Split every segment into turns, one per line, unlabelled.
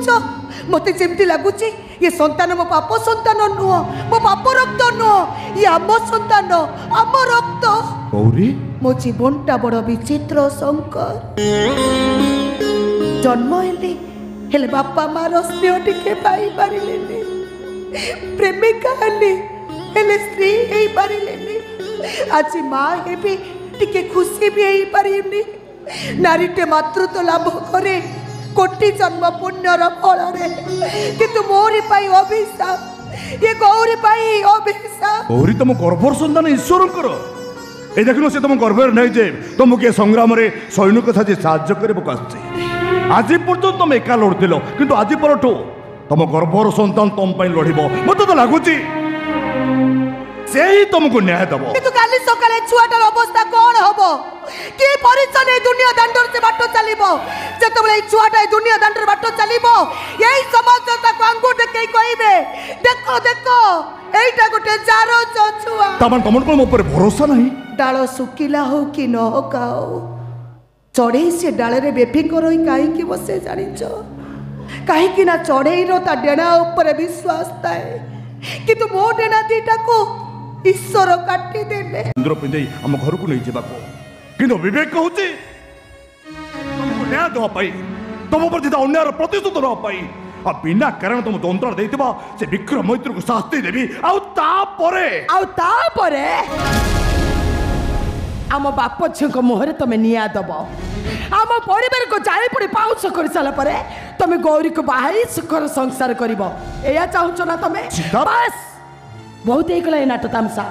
कौच मत जमती लगुच ये संतान मो पाप संतान नुह मो पाप रक्त नुह ये आम संतान आम रक्त मो जीवनटा बड़ विचित्र शंकर जन्म हेले बापा मार स्नेह टिके पाई पारिलेनी प्रेमिका हेले स्त्री हेई पारिलेनी आज माँ हेबी टिके खुशी भी हेई पारिनी नारीटे मातृत्व लाभ करे कोटि जन्म पुण्यर फल किंतु मोरी पाई अभिशाप ये गौरी पाई अभिशाप
गौरी तुम गर्भर सन्तान ईश्वर करो ए देखो से तुम गर्भर नहीं जे तुमको ये संग्राम रे सैनिक साजे साहाय्य करबो आछे आज पर्यंत तुम एका लड़ुल किंतु आज परठू तुम गर्भर सन्तान तुम लड़ब मत तो लगुच से ही तुमको न्याय दब
किंतु काली सकाळे छुआटार अवस्था कौन हबो कि परिचय ए दुनिया दांडर से बाटो चलिबो जेतबेले छुआटा ए दुनिया दांडर बाटो चलिबो एई समाज ताको आंगुर देखे कहबे देखो देखो एईटा गोटे जारो छुआ
तमन को ऊपर भरोसा नहीं
डाल सुकिला हो कि न होकाओ चढ़ई से डाल रे बेफिंग रही कहीं बसे जानिच कहीं ना चढ़ई ता डेणा उपर विश्वास थाए किंतु मो डेणा दीटा को ईश्वर काटी देले
इंद्र पिंदे हम घर को नहीं जाबा किंतु विवेक कहूची तुमको न्याय दवा पाई तुम पर जिदा अन्याय प्रतिशोध दवा पाई आ बिना कारण तुम दंतरा देइतबा से विक्रम मैत्री को शास्ति देबी आउ तापरे आम बाप झी मुहर तुम निया दब आम परिवार को जाई पड़ी पाउछ कर सारा परे तुम गौरी को बाहाई सुखर संसार करिवो एया चाहूछ ना तुम बस बहुत ही गला नाट तामसा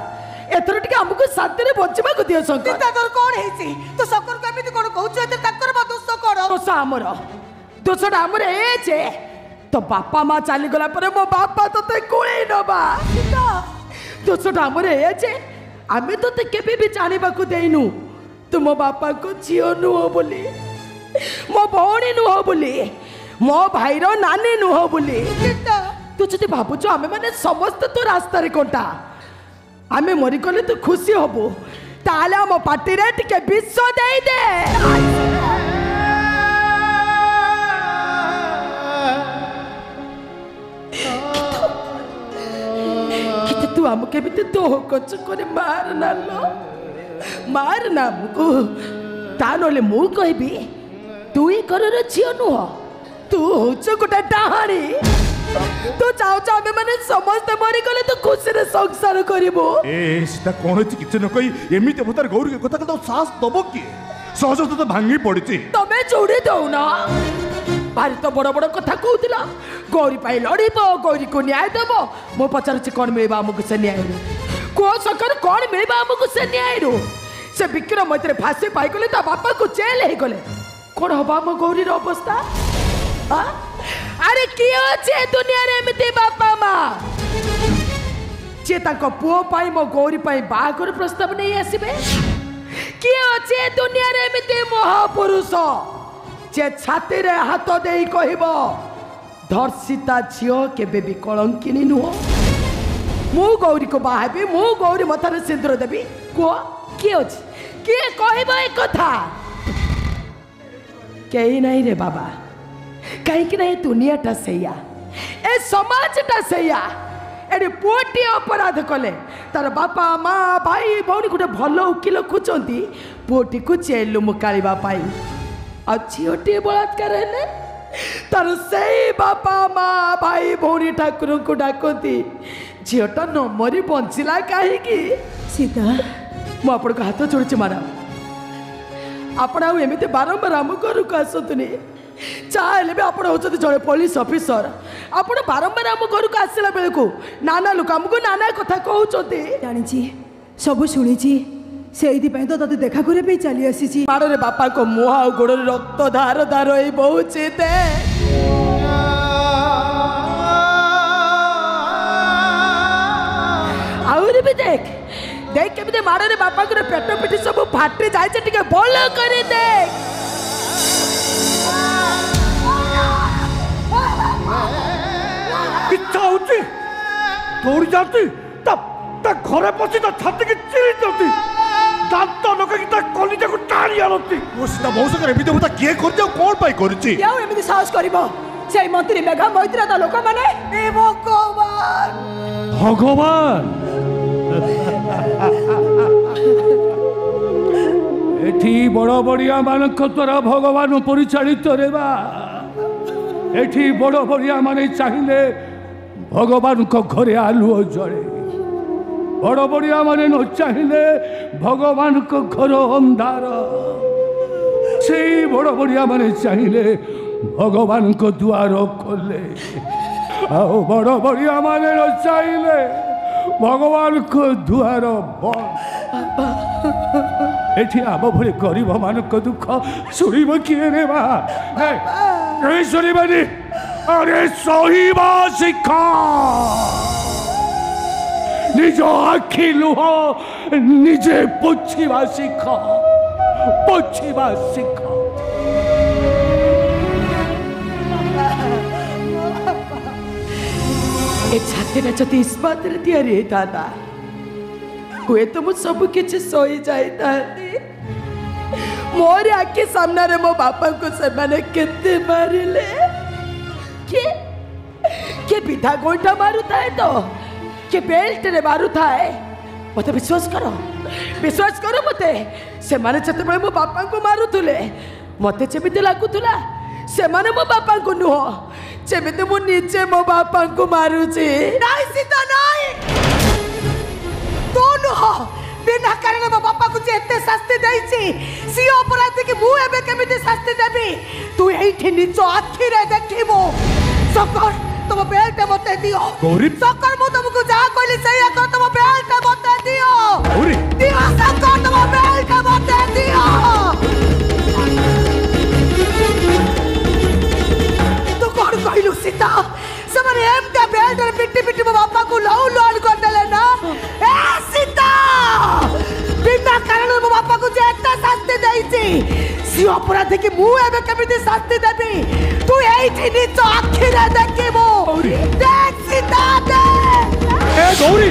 एथर टिके हमको शांति रे बचबा को दियो शंकर तोर कोन हेसी तो शंकर को एमिति कोन कहूछ एते तकर बा दोष कोन दोष हमर दोषटा हमर ए जे तो बापा माँ चली गला परे मो बापा तते कोळे नबा दोषटा हमर ए जे आमे तते केबे भी जानिबा को देइनु तुम बापा को झियो नुह बोली मो भौणी नुह बोली मो भाईर नानी नुह बोली तू जदि भावुच आमे माने समस्त तो रास्ता रे कोंटा आमे मरी गले तू खुशी हबो ताले हम पार्टी रे टिके विश्व देई दे किते तू हमके भी तो कच करे मार ना मुको ता नले मु कहबी तू ही करर झियो नुह तू होच गोटा डाहाणी तू चाहो चाहे माने समस्त मरी गले तो खुशी रे संसार करिवो ए सीता कोन होची किछ न कई एमिते भतार गौरी के कथा कथा साहस दबो की सहज तो भांगी पड़िची तमे चोड़ी दउ ना भारी तो बड़ बड़ कथा कहउतिला गौरी पाई लड़िबो गौरी को न्याय देबो मो पचारछि कोन मिलबा हमकु से न्याय रो को सकर कोन मिलबा हमकु से न्याय रो से विक्रम मैत्री फांसी पाई गले ता बापा को जेल हे गले कोन हबा मो गौरी रो अवस्था हां अरे किए अच्छे दुनिया रे एमती बापा माँ जे ताको पुओ पाई मो गौरी पाई बाहागर प्रस्ताव नहीं आसीबे किए अच्छे दुनिया रे एमती महापुरुष जे छाती रे हाथ देई कहबो धर्षिता झियो केबे भी कलंकिनी नुह मु गौरी को बाहाबी मु गौरी मथारे सिंदूर देबी को किए अच्छे किए कहबो ए कथा केही नहीं रे बाबा कहीं ना दुनियाटा सैया ए समाजटा सैया एडी पुओटी अपराध कले तार बापा माँ भाई भौणी गोटे भल उकिल खोजती पुओटी को जेल मुकालिबा पाई आ झीटी बलात्कार हेले तार से बापा माँ भाई भौणी ठाकुर को डाकती झीटा न मरी बंचिला कहीं सीता मुझे हाथ जोड़ी मैडम आपण आमती बारंबार आम घर को आसतुनि चाहे भी आप जड़े पुलिस ऑफिसर आप बारंबार आम घर को आसला बेल को नाना लोक आमको नाना कथा कहते
जानी सब शुणी से तो तते देखा करे चली आसी
माड़े बापा को मुह आ गोड़ रक्त धार धार बहुचे आहरी भी देख देख केमती माड़े बापा को पेट पिटी सब फाटी जाए भल कर देख
इच्छा होती दौड़ी जाती घरे पशी छाती की चिरी जाती दांत नकी कलिजा को टाणी आनती सीता मौसम एमती किए कर कौन पाई कर
एमती साहस कर
সেই মন্ত্রী মেঘা মৈত্র তা লোক মানে
এ ভগবান
ভগবান এটি বড় বড়িয়া মানক দ্বারা ভগবান পরিচালিত রেবা এটি বড় বড়িয়া মানে চাহিলে ভগবানଙ୍କ ঘরে আলুଅ জଳେ বড় বড়িয়া মানে ନ চাহিলে ভগবানଙ୍କ ঘর ଅନ୍ଧାର সেই বড় বড়িয়া মানে চাহিলে ভগবানଙ୍କ দুয়ার খোলে ଆଉ ବଡ଼ ବଡ଼ିଆ ମାନେ ନ ଚାହିଁଲେ ଭଗବାନଙ୍କ ଦୁଆର ବନ୍ଦ ଏଠି ଆମ ଭଳି ଗରିବ ମାନଙ୍କ ଦୁଃଖ ଶୁଣିବ କିଏ ରେ ମା କେହି ଶୁଣିବନି ଆରେ ସହିବା ଶିଖ ନିଜ ଆଖି ଲୁହ ନିଜେ ପୋଛିବା ଶିଖ ପୋଛିବା ଶିଖ
ए छातीटा जति इस्पातरे तैयारी होता हुए तो मु सब किसी सही जाता मोर आखि सामने रे मो बापा को से माने केते मारिले के बिधा गोइठा मारुता है तो के बेल्ट रे मारुता है मते विश्वास करो मते से माने जते बळे मो बापा को मारुतुले मते जेमिति लागुतुला से माने मो बापा को नुह जेमिति मु निजे मो बापा को मारुची
नहीं सीता नहीं तू नुह बिना कारण मो बापा को जे एते शास्ति देइची सी अपराध की मु एबे केमिति शास्ति देबी तू एठी निचो आखि रे देखिबो सकर तुम बेल्ट मते दियो
गौरी
सकर मु तुमको जा कहली सही तो तुम बेल्ट मते दियो
गौरी
दियो सकर तुम बेल्ट मते दियो तो कौन कहलु सीता समरे एम का बेल्ट रे पिट्टी पिट्टी मो बापा को लौ लौल कर देले ना ए सीता बिना कारण मो बापा को जे एता शास्ति देइची सी अपराध की मु एबे केमिति शास्ति देबी तू एठी निचो आखि रे देखिबो देख सीता देख
ए गौरी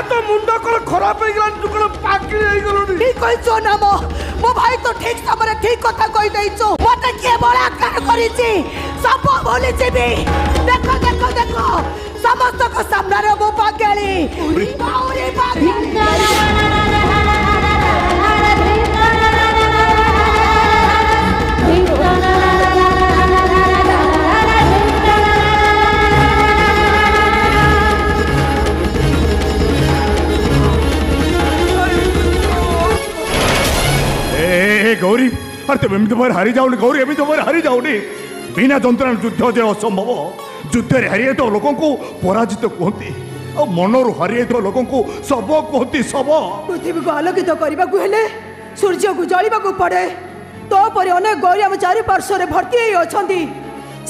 तो मुंडा को खराब हो गला तू को पागल हो गलुनी
ठीक कहिचो ना मो भाई तो ठीक समय ठीक कथा कहि दैचो मते के बलात्कार करिछि सब भूली जेबी देखो देखो देखो समस्त को सामने रे मो पागली बाउरी
गौरी अरे तुम एमती बार हारी जाओ गौरी एमती बार हारी जाओनी बिना जंत्रणा युद्ध जे असंभव युद्ध हारी तो लोक पराजित कहती मनरू हारी तो लोक शब कहती शब
पृथ्वी को आलोकित करने को हेले सूर्य को जलिबा को पड़े तो पर अनेक गौरी आम चारि पार्श्व भर्ती होती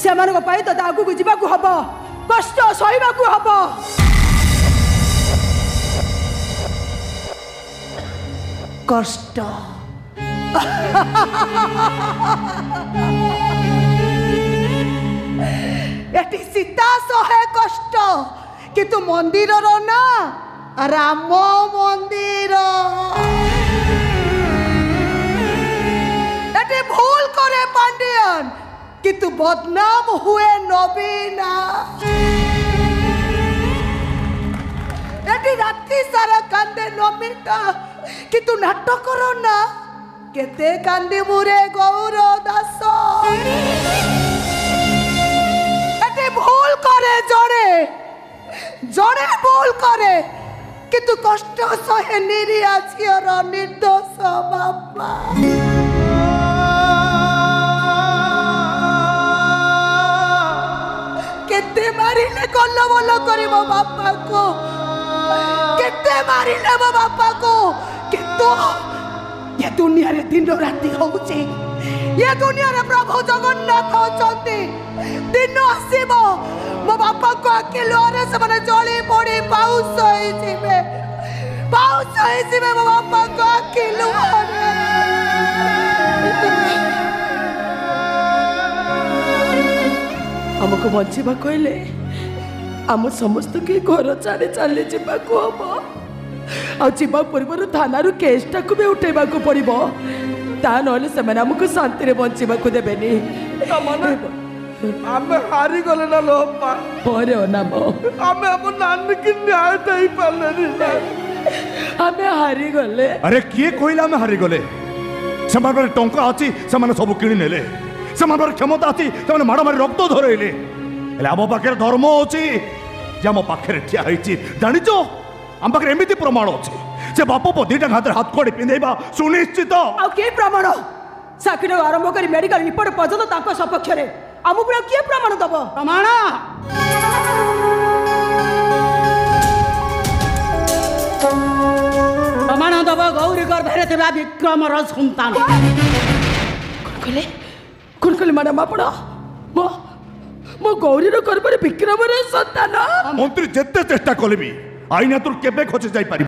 से तो आगू को जावाक हम कष्ट सहवाक हम
कष्ट एटी सीता सहे कष्ट किंतु मंदिर रो ना राम मंदिर एटी भूल करे पांडियन किंतु बदनाम हुए नबीना एटी रात्रि सारा कांदे नमिता किंतु नाटक करो ना केते कांदी मुरे गौर दास एटे भूल करे जड़े जड़े भूल करे किंतु कष्ट सहे निरिया झियर निर्दोष बापा केते मारिले कल्ल बोल करे मो बापा को केते मारिले मो बापा को किंतु ये दुनिया रे दिन राति होउचे ये दुनिया रे प्रभु जगन्नाथ होचंती दिन आसीबो मो बापा को अकेलो रे से माने जळी पड़ी पाउस होई जिबे मो बापा को अकेलो रे
हमको बंचीबा कहले आम समस्त के घर छाड़ी चली जावाक हम आवा पूर्व थाना केसटा को भी उठेबा पड़ो ता ना आमको शांति बंचा देवेनि
आमे हारी गले ना लो अप्पा
पर नाम
आमे हम नानी की न्याय दे पाले
आमे हारी गले
अरे किए कहला आम हारी गले से टंका अच्छी से सब किणी नेले से क्षमता अच्छी से माड़ मारी रक्त धरइले आम पाखे धर्म अच्छी जे आम पाखे ठिया जाच आम पाखे एमती प्रमाण अच्छे से बाप दीटा हाथ हाथ कड़ी पिंधेबा सुनिश्चित
के प्रमाण साक्षी आरंभ कर मेडिकल रिपोर्ट पर्यटन सपक्ष आम पूरा किए प्रमाण दब प्रमाण प्रमाण दब गौरी गर्भरे थिबा विक्रमर सन्तान
कौन कहले मैडम आपण मो गौरी गर्भरे विक्रमर सन्तान
मंत्री जिते चेष्टा कले भी आईना तुर केबे खची जाई पारि